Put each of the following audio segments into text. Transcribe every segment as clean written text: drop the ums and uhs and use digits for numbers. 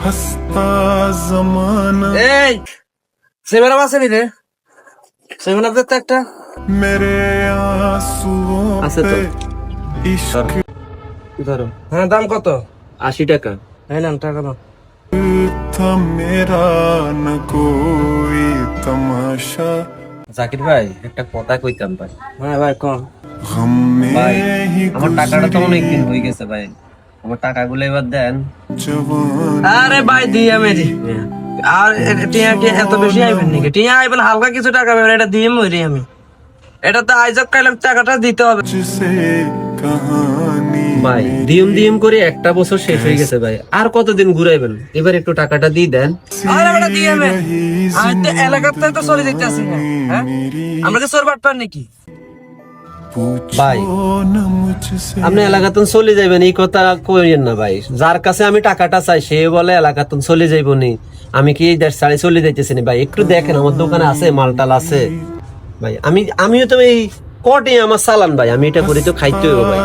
हंसता जमाना এই সেভেন আছে নি রে সেভেন আপ তো একটা मेरे आंसुओं আছে তো। पे इश्क ধরো হ্যাঁ দাম কত 80 টাকা। এই নাম টাকা দাও था मेरा न कोई तमाशा জাকির ভাই একটা কথা কইতাম ভাই। হ্যাঁ ভাই কম गम ভাই में ही আমার টাকাটা তো गुजरी অনেকদিন হয়ে গেছে ভাই, আমার টাকাগুলো এবার দেন। जवान আরে ভাই দিয়ে মেরি আর টিয়া কি এত বেশি আইবেন নাকি টিয়া আইবেন হালকা কিছু টাকা পাবেন এটা দিয়ে মরি আমি এটা তো আইজক কাইলাম টাকাটা দিতে হবে जिसे कहानी ভাই দিম দিম করে একটা বছর শেষ হয়ে গেছে ভাই, আর কতদিন ঘুরাইবেন? এবার একটু টাকাটা দিয়ে দেন। আরে বেটা দিয়ে আমি আমি তো এলাকাতে তো চলে যাইতেছি না হ্যাঁ আমরা কি চোর বাটপার নাকি ভাই पूछो न मुझसे আপনি এলাকাতন চলে যাবেন এই কথা কইেন না ভাই। যার কাছে আমি টাকাটা চাই সে বলে এলাকাতন চলে যাইব নি, আমি কি এই দেশ ছাড়ে চলে যাইতেছি না ভাই। একটু দেখেন আমার দোকানে আছে মালটাল আছে ভাই, আমিও তো এই কটে আমার চালান ভাই, আমি এটা করি তো খাইতে হইব ভাই।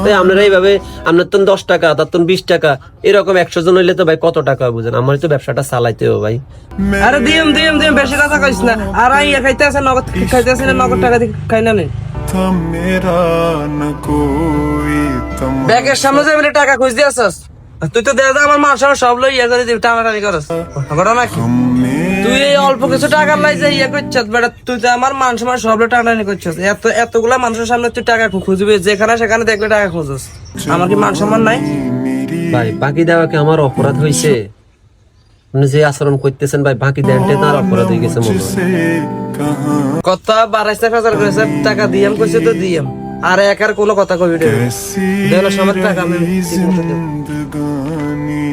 তাই আপনারা এইভাবে আপনার তো 10 টাকা তার তো 20 টাকা এরকম 100 জন হইলে তো ভাই কত টাকা বুঝেন, আমার তো ব্যবসাটা চালাইতে হবে ভাই। আরে দিম দিম দিম বেশি কথা কইস না আর আই খাইতে আছে নগদ খাইতে আছে না নগদ টাকা দিয়ে খাই না নে था मेरा न कोई तमाशा ব্যাগের সামনে যে বলে টাকা খুঁজ দিয়েছস তুই তো দেখা যায় আমার মার সামনে সব লই ইয়া করে দিবি টানাটানি করস ঘটনা কি তুই এই অল্প কিছু টাকা লাই যে ইয়া করছিস বেটা তুই তো আমার মান সম্মান সব লই টানাটানি করছিস এতগুলা মানুষের সামনে তুই টাকা খুঁজবি যেখানে সেখানে দেখলে টাকা খুঁজস আমার কি মান সম্মান নাই ভাই বাকি দেওয়া কি আমার অপরাধ হইছে? আপনি যে আচরণ করতেছেন ভাই বাকি দেনটা তার অপরাধ হয়ে গেছে মনে হয়। जिसे कहानी কত 22,000 করেছে টাকা দিয়াম কইছে তো দিয়াম আর একার কোনো কথা কইবি না कैसी দেন সবার টাকা আমি रही ঠিক মতো দেব। जिंदगानी